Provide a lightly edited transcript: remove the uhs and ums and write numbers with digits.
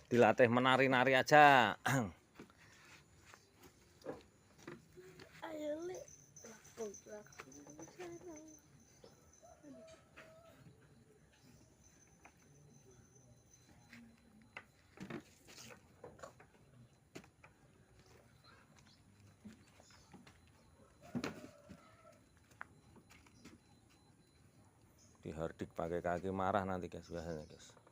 Dilatih menari-nari aja. Ayo Le, lakon-lakon sarang. Dihardik pakai kaki marah nanti guys biasanya guys.